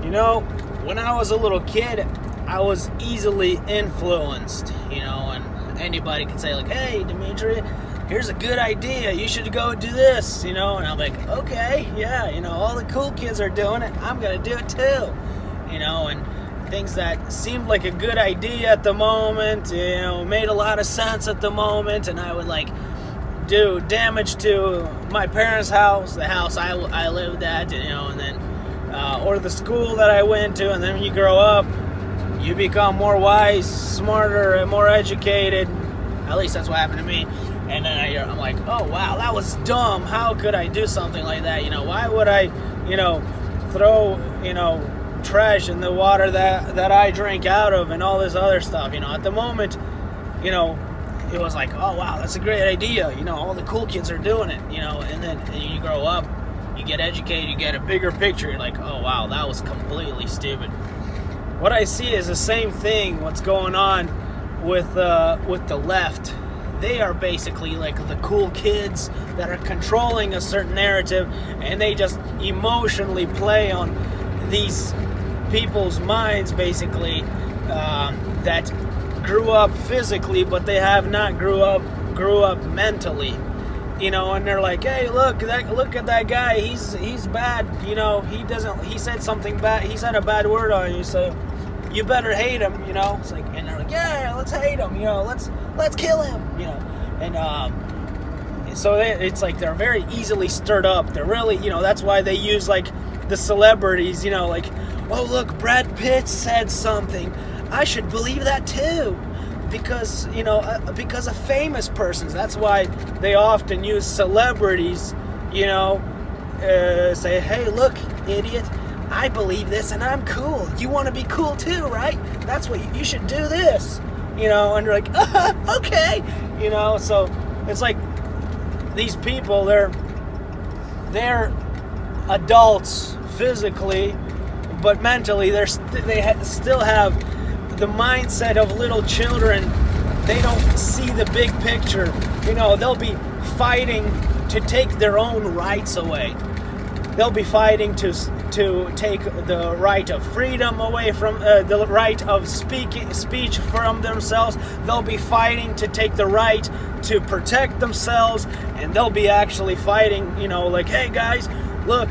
You know, when I was a little kid, I was easily influenced, you know, and anybody could say, like, hey, Dimitri, here's a good idea. You should go do this, you know, and I'm like, okay, yeah, you know, all the cool kids are doing it. I'm going to do it too, you know, and things that seemed like a good idea at the moment, you know, made a lot of sense at the moment, and I would, like, do damage to my parents' house, the house I lived at, you know, and then, or the school that I went to, and then when you grow up, you become more wise, smarter, and more educated. At least that's what happened to me. And then I'm like, oh, wow, that was dumb. How could I do something like that? You know, why would I, you know, throw, you know, trash in the water that I drink out of and all this other stuff? You know, at the moment, you know, it was like, oh, wow, that's a great idea. You know, all the cool kids are doing it, you know, and then you grow up, you get educated, you get a bigger picture. You're like, oh, wow, that was completely stupid. What I see is the same thing, what's going on with the left. They are basically like the cool kids that are controlling a certain narrative, and they just emotionally play on these people's minds, basically, that grew up physically, but they have not grew up mentally, you know. And they're like, hey, look at that guy, he's bad, you know, he said something bad, he said a bad word on you, so you better hate him, you know. It's like, and they're like, yeah, let's hate him, you know, let's kill him, you know. And so it's like they're very easily stirred up. They're really, you know, that's why they use, like, the celebrities, you know, like, oh, look, Brad Pitt said something, I should believe that too, because, you know, because of famous persons. That's why they often use celebrities, you know, say, hey, look, idiot, I believe this and I'm cool. You want to be cool too, right? That's what you should do this, you know. And they're like, okay, you know. So it's like these people, they're adults physically, but mentally they still have the mindset of little children. They don't see the big picture. You know, they'll be fighting to take their own rights away. They'll be fighting to take the right of freedom away from the right of speech from themselves. They'll be fighting to take the right to protect themselves, and they'll be actually fighting, you know, like, hey guys, look,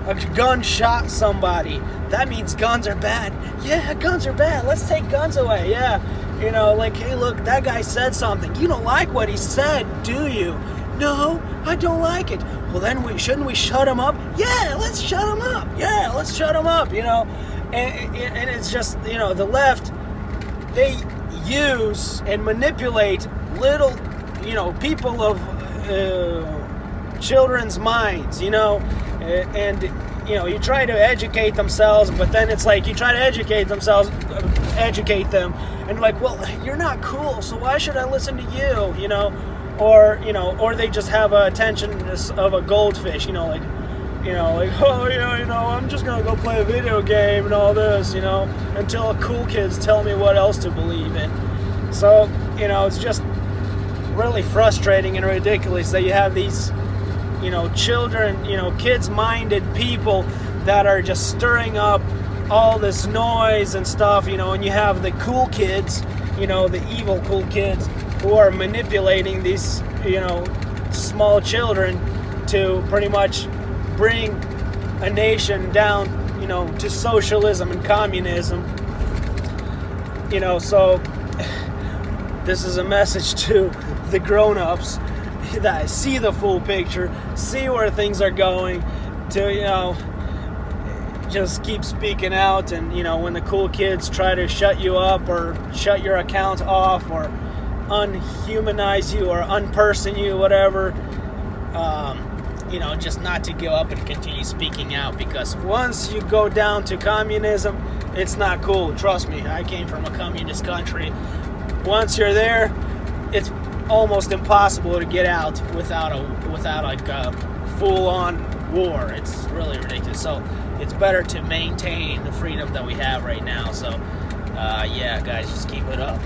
a gun shot somebody. That means guns are bad. Yeah, guns are bad. Let's take guns away. Yeah, you know, like, hey, look, that guy said something. You don't like what he said, do you? No, I don't like it. Well, then shouldn't we shut him up? Yeah, let's shut him up. Yeah, let's shut him up, you know. And it's just, you know, the left, they use and manipulate little, you know, people of children's minds, you know. And, you know, you try to educate themselves, but then it's like you try to educate them, and like, well, you're not cool, so why should I listen to you, you know? Or, you know, or they just have attention of a goldfish, you know, like, oh, yeah, you know, I'm just gonna go play a video game and all this, you know, until cool kids tell me what else to believe in. So, you know, it's just really frustrating and ridiculous that you have these, you know, children, you know, kids-minded people that are just stirring up all this noise and stuff, you know, and you have the cool kids, you know, the evil cool kids who are manipulating these, you know, small children to pretty much bring a nation down, you know, to socialism and communism. You know, so this is a message to the grown-ups that see the full picture, see where things are going, to, you know, just keep speaking out. And, you know, when the cool kids try to shut you up or shut your account off or unhumanize you or unperson you, whatever, you know, just not to give up and continue speaking out, because once you go down to communism, it's not cool. Trust me, I came from a communist country. Once you're there, it's almost impossible to get out without like a full-on war. It's really ridiculous. So it's better to maintain the freedom that we have right now. So yeah, guys, just keep it up.